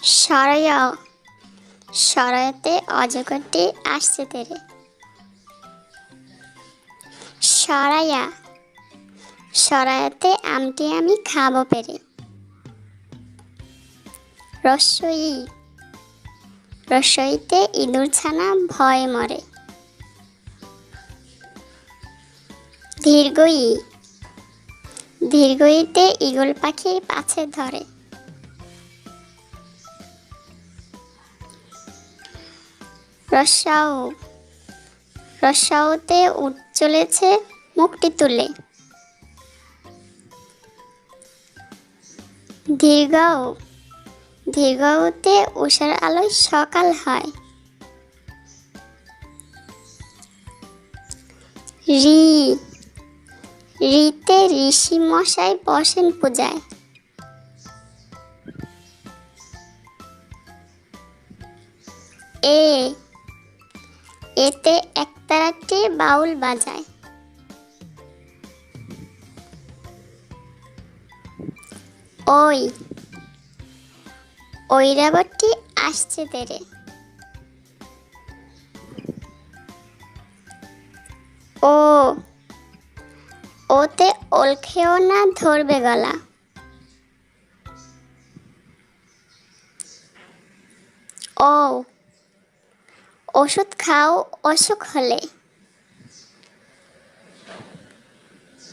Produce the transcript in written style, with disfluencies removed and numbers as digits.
সরয় সরয়তে অজগরটি আসছে তেরে। সরায়া সরায়াতে আমটি আমি খাবো পেরে। রস্বই রস্বইতে ইঁদুর ছানা ভয়ে মরে। দীর্ঘই দীর্ঘইতে ঈগল পাখি পাছে ধরে। রস্যাউ রস্যাউতে উট চলেছে মুখটি তুলে। দীর্ঘউ দীর্ঘউতে উষার আলোয় সকাল হয়। রি রিতে ঋষি মশাই বসেন পূজায়। এ এতে একতারাটি বাউল বাজায়। ওই ঐরাবতী আসছে তেরে। ও ওতে ওল খেও না ধরবে গলা। ও ওষুধ খাও অসুখ হলে।